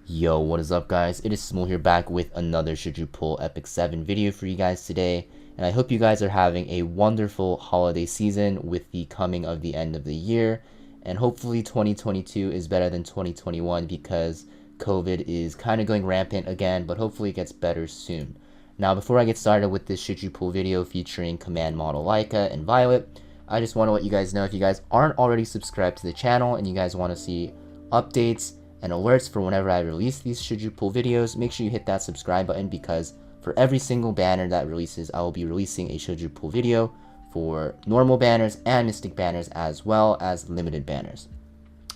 Yo, what is up guys? It is Samool here back with another Should You Pull Epic 7 video for you guys today. And I hope you guys are having a wonderful holiday season with the coming of the end of the year. And hopefully 2022 is better than 2021 because COVID is kind of going rampant again, but hopefully it gets better soon. Now before I get started with this Should You Pull video featuring Command Model Laika and Violet, I just want to let you guys know if you guys aren't already subscribed to the channel and you guys want to see updates and alerts for whenever I release these Should You Pull videos, make sure you hit that subscribe button because for every single banner that releases, I will be releasing a Should You Pull video for normal banners and mystic banners as well as limited banners.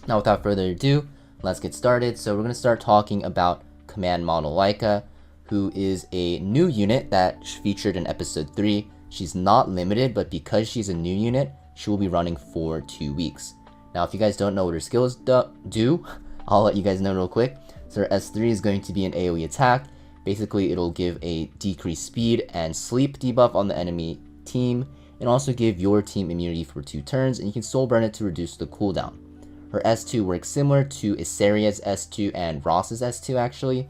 Now without further ado, let's get started. So we're going to start talking about Command Model Laika, who is a new unit that featured in episode 3. She's not limited, but because she's a new unit, she will be running for 2 weeks. Now if you guys don't know what her skills do, I'll let you guys know real quick. So her S3 is going to be an AoE attack. Basically, it'll give a decreased speed and sleep debuff on the enemy team, and also give your team immunity for 2 turns, and you can soul burn it to reduce the cooldown. Her S2 works similar to Isaria's S2 and Ross's S2 actually.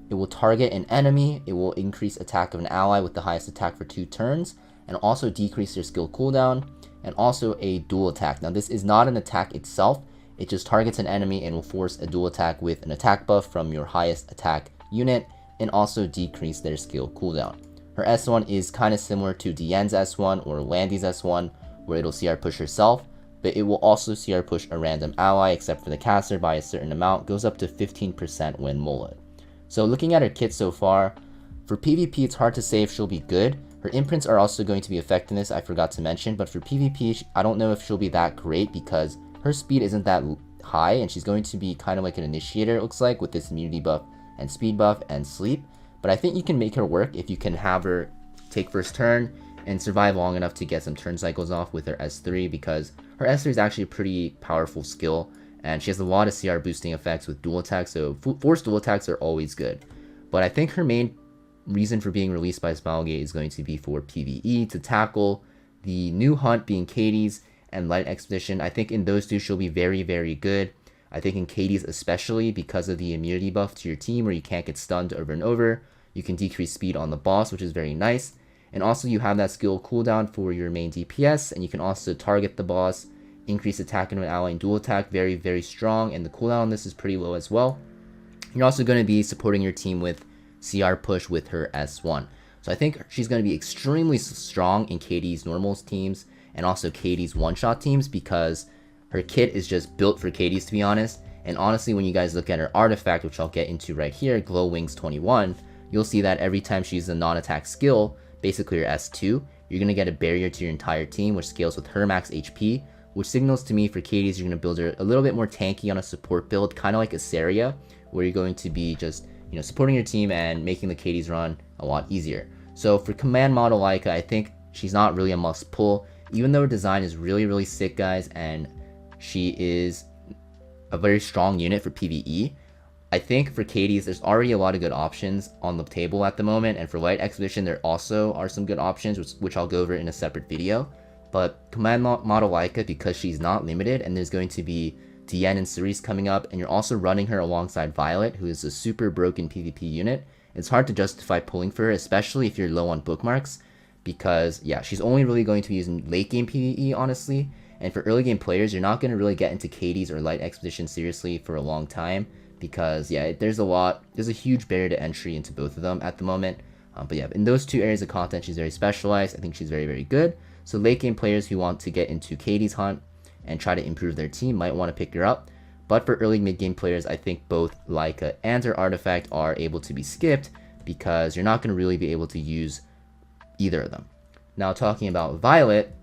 It will target an enemy, it will increase attack of an ally with the highest attack for 2 turns, and also decrease their skill cooldown, and also a dual attack. Now this is not an attack itself, it just targets an enemy and will force a dual attack with an attack buff from your highest attack unit and also decrease their skill cooldown. Her S1 is kind of similar to Diane's S1 or Landy's S1 where it'll CR push herself, but it will also CR push a random ally except for the caster by a certain amount, goes up to 15% when mullet. So looking at her kit so far, for PvP it's hard to say if she'll be good. Her imprints are also going to be affecting this, I forgot to mention, but for PvP I don't know if she'll be that great because her speed isn't that high, and she's going to be kind of like an initiator, it looks like, with this immunity buff and speed buff and sleep. But I think you can make her work if you can have her take first turn and survive long enough to get some turn cycles off with her S3, because her S3 is actually a pretty powerful skill, and she has a lot of CR boosting effects with dual attacks, so forced dual attacks are always good. But I think her main reason for being released by Smilegate is going to be for PvE, to tackle the new hunt being Katie's and Light Expedition. I think in those two she'll be very, very good. I think in Katie's especially because of the immunity buff to your team where you can't get stunned over and over. You can decrease speed on the boss, which is very nice. And also you have that skill cooldown for your main DPS, and you can also target the boss, increase attack into an ally and dual attack, very, very strong, and the cooldown on this is pretty low as well. You're also going to be supporting your team with CR push with her S1. So I think she's going to be extremely strong in Katie's normals teams and also Katie's one-shot teams because her kit is just built for Katie's, to be honest. And honestly, when you guys look at her artifact, which I'll get into right here, Glow Wings 21, you'll see that every time she uses a non-attack skill, basically her S2, you're going to get a barrier to your entire team, which scales with her max HP, which signals to me for Katie's you're going to build her a little bit more tanky on a support build, kind of like Isaria, where you're going to be just, supporting your team and making the Katie's run a lot easier. So for Command Model Laika, I think she's not really a must pull, even though her design is really, really sick, guys, and she is a very strong unit for PvE. I think for Katie's, there's already a lot of good options on the table at the moment, and for Light Expedition, there also are some good options, which I'll go over in a separate video. But Command Model Laika, because she's not limited, and there's going to be Diane and Cerise coming up, and you're also running her alongside Violet, who is a super broken PvP unit, it's hard to justify pulling for her, especially if you're low on bookmarks, because yeah, she's only really going to be using late game PvE, honestly, and for early game players, you're not going to really get into Katie's or Light Expedition seriously for a long time, because yeah, there's a huge barrier to entry into both of them at the moment. But yeah, in those two areas of content, she's very specialized. I think she's very, very good. So late game players who want to get into Katie's hunt and try to improve their team might want to pick her up. But for early mid game players, I think both Laika and her artifact are able to be skipped because you're not going to really be able to use either of them. Now talking about Violet,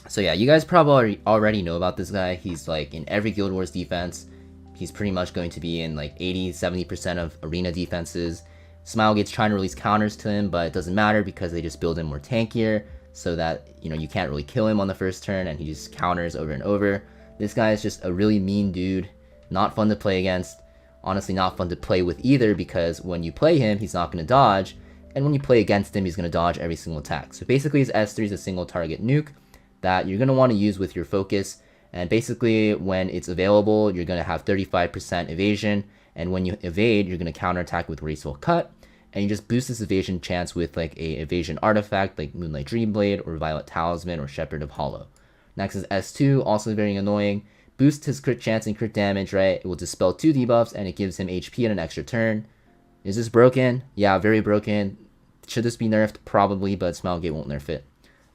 so yeah, you guys probably already know about this guy. He's like in every Guild Wars defense. He's pretty much going to be in like 80-70% of arena defenses. Smilegate's trying to release counters to him, but it doesn't matter because they just build him more tankier so that, you can't really kill him on the first turn and he just counters over and over. This guy is just a really mean dude, not fun to play against. Honestly, not fun to play with either because when you play him, he's not going to dodge, and when you play against him, he's going to dodge every single attack. So basically his S3 is a single target nuke that you're going to want to use with your focus, And basically, when it's available, you're going to have 35% evasion. And when you evade, you're going to counterattack with Graceful Cut. And you just boost this evasion chance with like a evasion artifact like Moonlight Dreamblade or Violet Talisman or Shepherd of Hollow. Next is S2, also very annoying. Boosts his crit chance and crit damage, right? It will dispel 2 debuffs and it gives him HP and an extra turn. Is this broken? Yeah, very broken. Should this be nerfed? Probably, but Smilegate won't nerf it.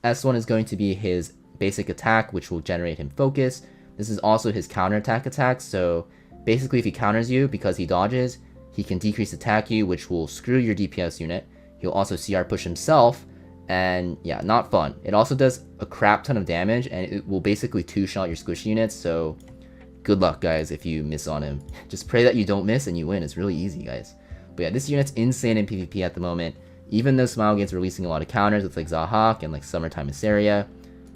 S1 is going to be his basic attack, which will generate him focus. This is also his counterattack attack, so basically if he counters you because he dodges, he can decrease attack you, which will screw your DPS unit. He'll also CR push himself, and yeah, not fun. It also does a crap ton of damage, and it will basically two-shot your squish units, so good luck, guys, if you miss on him. Just pray that you don't miss and you win. It's really easy, guys. But yeah, this unit's insane in PvP at the moment. Even though Smilegate's releasing a lot of counters with like Zahak and like Summertime Mysteria,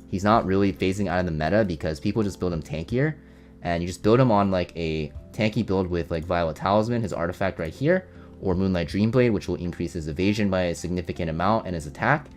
he's not really phasing out of the meta because people just build him tankier. And you just build him on like a tanky build with like Violet Talisman, his artifact right here, or Moonlight Dreamblade, which will increase his evasion by a significant amount and his attack.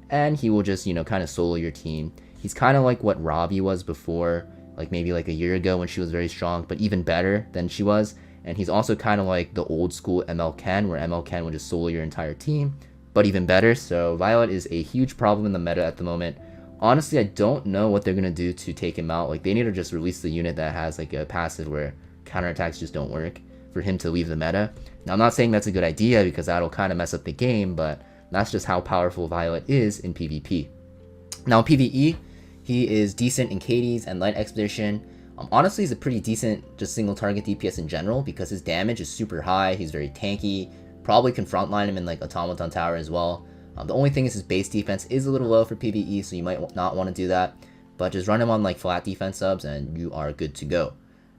And he will just, you know, kind of solo your team. He's kind of like what Ravi was before, like maybe like a year ago when she was very strong, but even better than she was. And he's also kind of like the old school ML Ken, where ML Ken would just solo your entire team, but even better. So Violet is a huge problem in the meta at the moment. Honestly, I don't know what they're going to do to take him out. Like, they need to just release the unit that has like a passive where counterattacks just don't work for him to leave the meta. Now, I'm not saying that's a good idea because that'll kind of mess up the game, but that's just how powerful Violet is in PvP. Now, in PvE, he is decent in KDs and Light Expedition. Honestly, he's a pretty decent just single target DPS in general because his damage is super high. He's very tanky. Probably can frontline him in like Automaton Tower as well. The only thing is his base defense is a little low for PvE, so you might not want to do that. But just run him on like flat defense subs and you are good to go.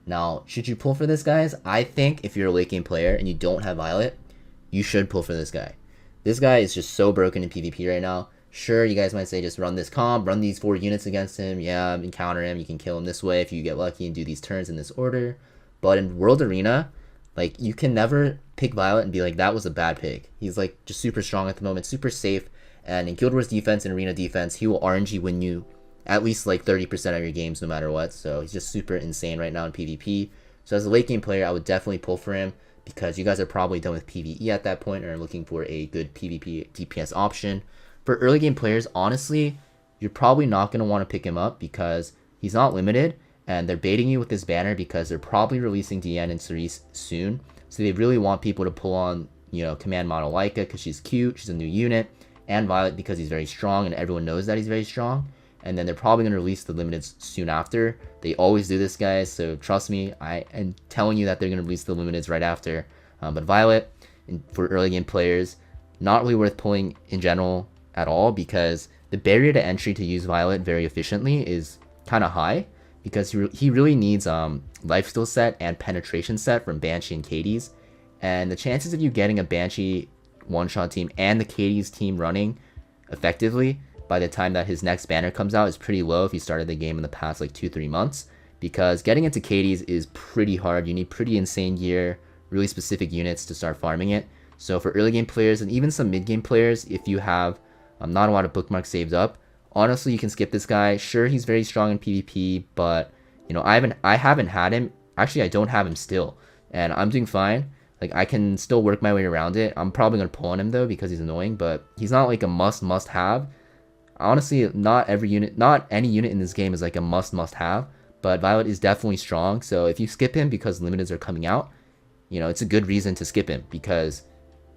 Now, should you pull for this, guys? I think if you're a late game player and you don't have Violet, you should pull for this guy. This guy is just so broken in PvP right now. Sure, you guys might say just run this comp, run these 4 units against him, yeah, encounter him, you can kill him this way if you get lucky and do these turns in this order. But in World Arena, like, you can never pick Violet and be like, that was a bad pick. He's like just super strong at the moment, super safe, and in Guild Wars defense and Arena defense, he will RNG win you at least like 30% of your games no matter what. So he's just super insane right now in PvP. So as a late game player, I would definitely pull for him because you guys are probably done with PvE at that point and are looking for a good PvP DPS option. For early game players, honestly, you're probably not going to want to pick him up because he's not limited, and they're baiting you with this banner because they're probably releasing Diane and Cerise soon. So they really want people to pull on, you know, Command Model Laika because she's cute, she's a new unit, and Violet because he's very strong and everyone knows that he's very strong. And then they're probably going to release the limiteds soon after. They always do this, guys, so trust me, I am telling you that they're going to release the limiteds right after. But Violet, for early game players, not really worth pulling in general at all because the barrier to entry to use Violet very efficiently is kind of high because he really needs lifesteal set and penetration set from Banshee and Katie's, and the chances of you getting a Banshee one-shot team and the Katie's team running effectively by the time that his next banner comes out is pretty low if you started the game in the past like 2-3 months, because getting into Katie's is pretty hard. You need pretty insane gear, really specific units to start farming it. So for early game players and even some mid game players, if you have not a lot of bookmarks saved up, honestly, you can skip this guy. Sure, he's very strong in PvP, but you know, I haven't had him. Actually, I don't have him still, and I'm doing fine. Like, I can still work my way around it. I'm probably gonna pull on him though because he's annoying, but he's not like a must have. Honestly, not any unit in this game is like a must have. But Violet is definitely strong. So if you skip him because limiteds are coming out, you know, it's a good reason to skip him because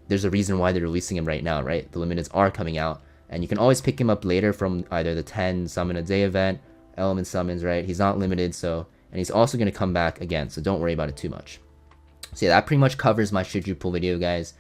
there's a reason why they're releasing him right now, right? The limiteds are coming out. And you can always pick him up later from either the 10 summon a day event, element summons, right? He's not limited, so, and he's also going to come back again, so don't worry about it too much. So yeah, that pretty much covers my should you pull video, guys.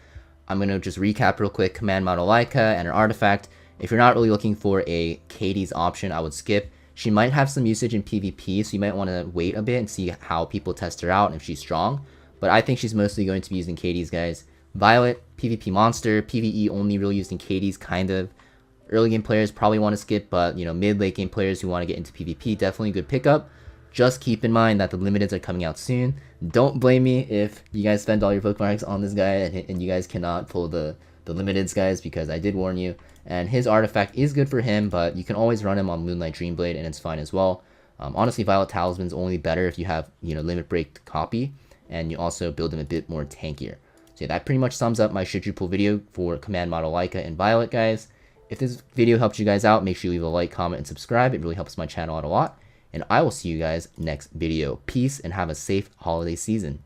I'm going to just recap real quick. Command Model Laika and her artifact. If you're not really looking for a Katie's option, I would skip. She might have some usage in PvP, so you might want to wait a bit and see how people test her out and if she's strong. But I think she's mostly going to be using Katie's, guys. Violet, PvP monster, PvE only really used in Katie's, kind of. Early game players probably want to skip, but you know, mid-late game players who want to get into PvP, definitely a good pickup. Just keep in mind that the limiteds are coming out soon. Don't blame me if you guys spend all your bookmarks on this guy and you guys cannot pull the limiteds, guys, because I did warn you. And his artifact is good for him, but you can always run him on Moonlight Dreamblade and it's fine as well. Honestly, Violet Talisman's only better if you have, limit break copy, and you also build them a bit more tankier. So yeah, that pretty much sums up my should you pull video for Command Model Laika and Violet, guys. If this video helped you guys out, make sure you leave a like, comment, and subscribe. It really helps my channel out a lot. And I will see you guys next video. Peace and have a safe holiday season.